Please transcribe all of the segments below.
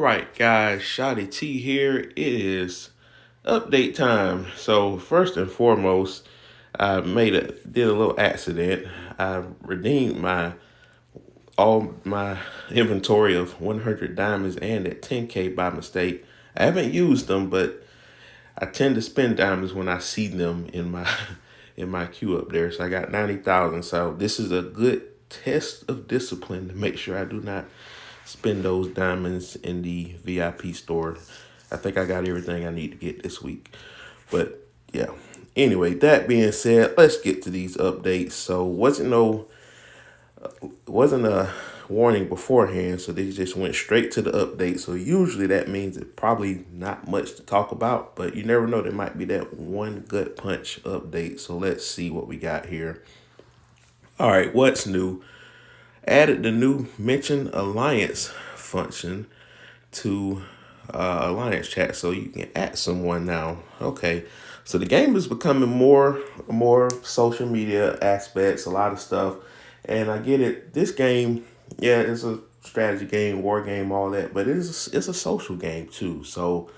Right, guys, Shotty T here. It is update time. So first and foremost, I did a little accident. I redeemed my all my inventory of 100 diamonds and at 10K by mistake. I haven't used them, but I tend to spend diamonds when I see them in my in my queue up there. So I got 90,000. So this is a good test of discipline to make sure I do not spend those diamonds in the VIP store. I think I got everything I need to get this week. But yeah. Anyway, that being said, let's get to these updates. So wasn't a warning beforehand, so they just went straight to the update. So usually that means it's probably not much to talk about, but you never know, there might be that one gut punch update. So let's see what we got here. All right, what's new? Added the new mention alliance function to alliance chat, so you can add someone now. Okay, so the game is becoming more social media aspects, a lot of stuff, and I get it. This game, yeah, it's a strategy game, war game, all that, but it's a social game too. So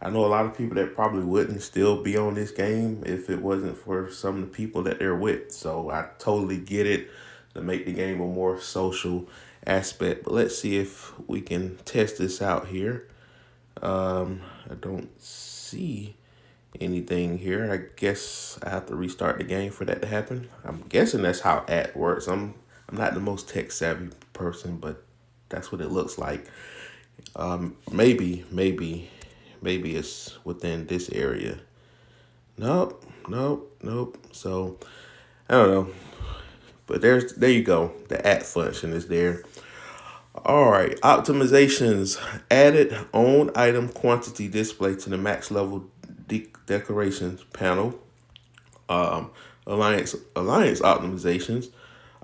I know a lot of people that probably wouldn't still be on this game if it wasn't for some of the people that they're with. So I totally get it to make the game a more social aspect. But let's see if we can test this out here. I don't see anything here. I guess I have to restart the game for that to happen. I'm guessing that's how at works. I'm not the most tech savvy person, but that's what it looks like. Maybe it's within this area. Nope. So I don't know. But there you go. The at function is there. All right, optimizations added own item quantity display to the max level decorations panel. Alliance optimizations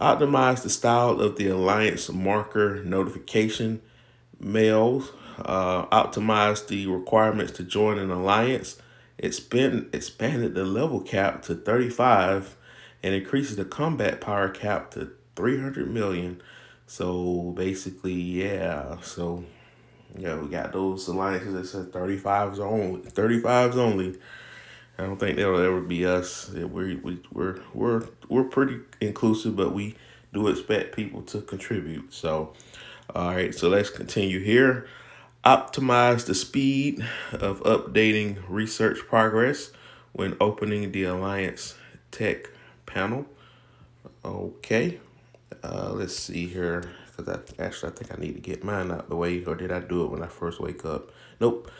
optimize the style of the alliance marker notification mails. Optimize the requirements to join an alliance. Expanded the level cap to 35 and increases the combat power cap to 300 million. So basically, yeah. So yeah, we got those alliances that said 35s only. 35s only. I don't think that'll ever be us. We're pretty inclusive, but we do expect people to contribute. So, all right. So let's continue here. Optimize the speed of updating research progress when opening the Alliance Tech panel. Okay, let's see here. Because I think I need to get mine out the way, or did I do it when I first wake up? Nope.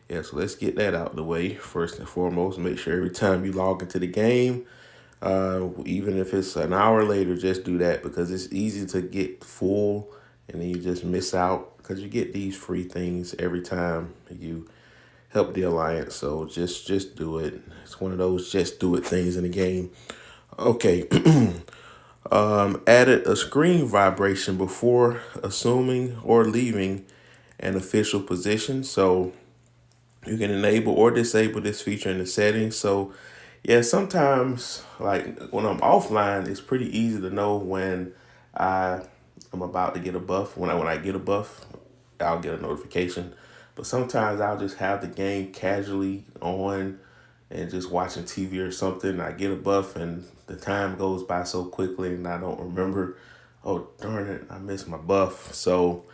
Yeah, so let's get that out the way first and foremost. Make sure every time you log into the game, even if it's an hour later, just do that because it's easy to get full and then you just miss out because you get these free things every time you help the alliance. So just do it. It's one of those just do it things in the game. Okay. Added a screen vibration before assuming or leaving an official position. So you can enable or disable this feature in the settings. So yeah, sometimes like when I'm offline, it's pretty easy to know when I am about to get a buff. When I get a buff, I'll get a notification. But sometimes I'll just have the game casually on and just watching TV or something. I get a buff and the time goes by so quickly and I don't remember. Oh darn it, I missed my buff. So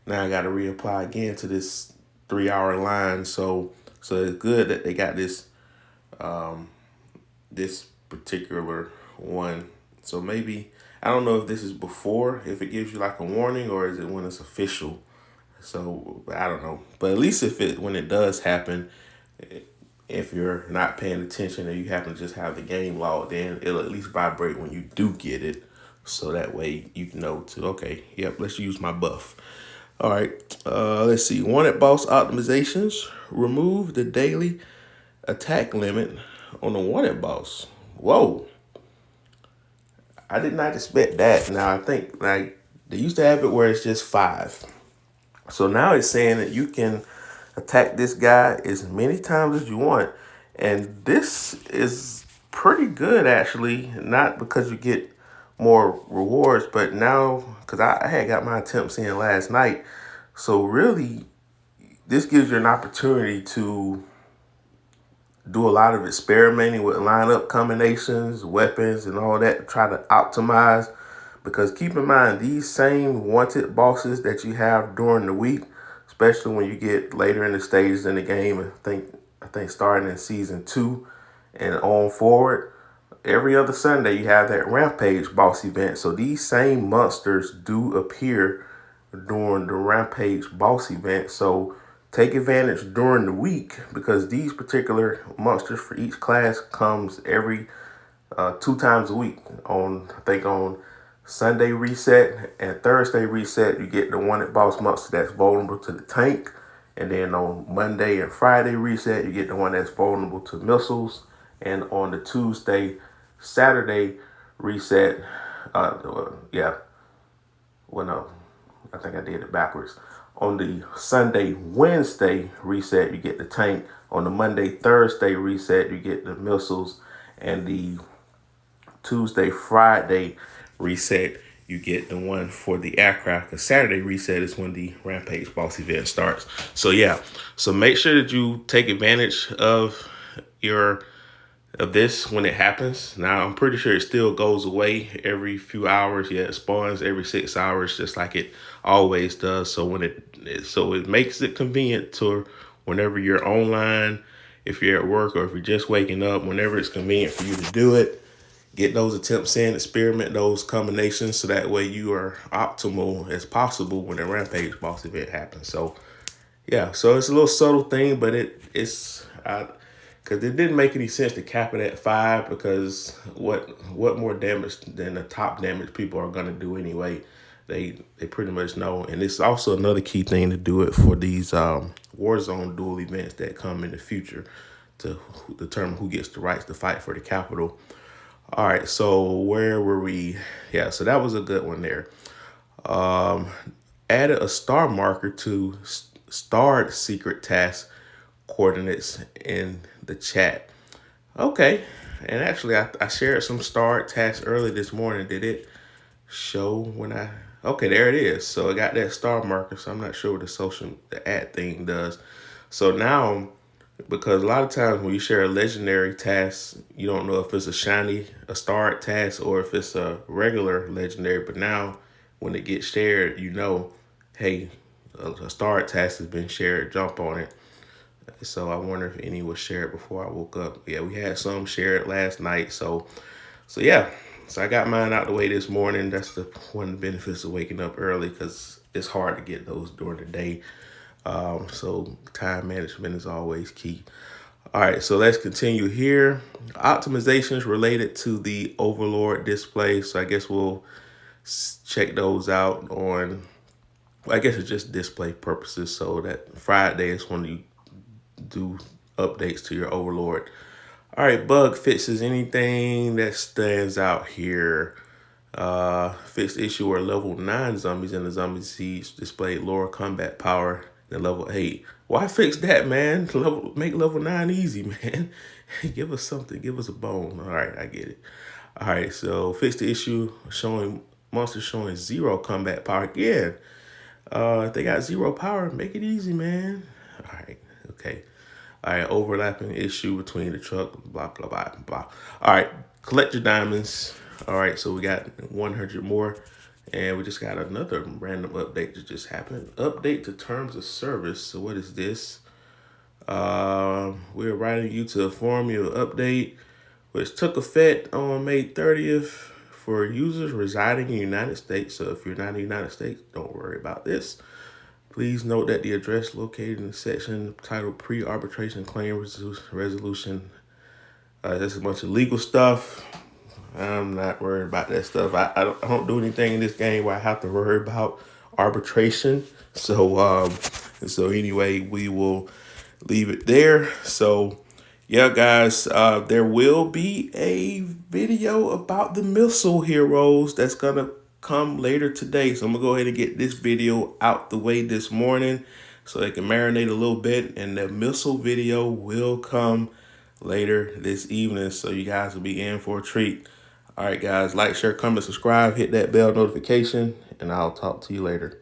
now I got to reapply again to this 3 hour line. So it's good that they got this particular one. So maybe I don't know if this is before, if it gives you like a warning, or is it when it's official. So I don't know, but at least if it when it does happen, if you're not paying attention and you happen to just have the game logged in, it'll at least vibrate when you do get it. So that way you know to, okay, yep, let's use my buff. All right, let's see. Wanted boss optimizations. Remove the daily attack limit on the wanted boss. Whoa, I did not expect that. Now I think like they used to have it where it's just 5. So now it's saying that you can attack this guy as many times as you want. And this is pretty good actually, not because you get more rewards, but now because I had got my attempts in last night. So really this gives you an opportunity to do a lot of experimenting with lineup combinations, weapons, and all that to try to optimize. Because keep in mind, these same wanted bosses that you have during the week, especially when you get later in the stages in the game, I think starting in season 2 and on forward, every other Sunday you have that Rampage boss event. So these same monsters do appear during the Rampage boss event. So take advantage during the week because these particular monsters for each class comes every 2 times a week. On Sunday reset and Thursday reset, you get the wanted boss monster that's vulnerable to the tank. And then on Monday and Friday reset, you get the one that's vulnerable to missiles. And on the Tuesday, Saturday reset, yeah, well, no, I think I did it backwards. On the Sunday, Wednesday reset, you get the tank. On the Monday, Thursday reset, you get the missiles. And the Tuesday, Friday reset, you get the one for the aircraft. Because Saturday reset is when the Rampage boss event starts. So yeah, so make sure that you take advantage of this when it happens. Now I'm pretty sure it still goes away every few hours. Yeah, it spawns every 6 hours, just like it always does. So it makes it convenient to whenever you're online, if you're at work or if you're just waking up, whenever it's convenient for you to do it. Get those attempts in, experiment those combinations so that way you are optimal as possible when the Rampage boss event happens. So yeah, so it's a little subtle thing, but it's because it didn't make any sense to cap it at 5 because what more damage than the top damage people are gonna do anyway. They pretty much know, and it's also another key thing to do it for these Warzone duel events that come in the future to determine who gets the rights to fight for the capital. All right, so where were we? Yeah, so that was a good one there. Added a star marker to starred secret task coordinates in the chat. Okay, and actually I shared some starred tasks early this morning. Did it show when I? Okay, there it is. So I got that star marker. So I'm not sure what the ad thing does. So now, because a lot of times when you share a legendary task, you don't know if it's a starred task, or if it's a regular legendary. But now, when it gets shared, you know, hey, a starred task has been shared. Jump on it. So I wonder if any was shared before I woke up. Yeah, we had some shared last night. So yeah. So I got mine out the way this morning. That's the one of the benefits of waking up early because it's hard to get those during the day. So time management is always key. All right, so let's continue here. Optimizations related to the Overlord display. So I guess we'll check those out on, I guess it's just display purposes. So that Friday is when you do updates to your Overlord. All right, bug fixes, anything that stands out here. Fixed issue where level 9 zombies in the zombie siege displayed lower combat power than level 8. Why fix that, man? Make level 9 easy, man. Give us something. Give us a bone. All right, I get it. All right, so fix the issue showing monsters showing 0 combat power. Again, if they got 0 power, make it easy, man. All right, okay. All right, overlapping issue between the truck, blah, blah, blah, blah. All right, collect your diamonds. All right, so we got 100 more, and we just got another random update that just happened. Update to terms of service. So what is this? We're writing you to inform you of update, which took effect on May 30th for users residing in the United States. So if you're not in the United States, don't worry about this. Please note that the address located in the section titled Pre-Arbitration Claim Resolution. That's a bunch of legal stuff. I'm not worried about that stuff. I don't do anything in this game where I have to worry about arbitration. So anyway, we will leave it there. So yeah, guys, there will be a video about the missile heroes that's gonna come later today. So I'm gonna go ahead and get this video out the way this morning so they can marinate a little bit, and the missile video will come later this evening, so you guys will be in for a treat. All right, guys, like, share, comment, subscribe, hit that bell notification, and I'll talk to you later.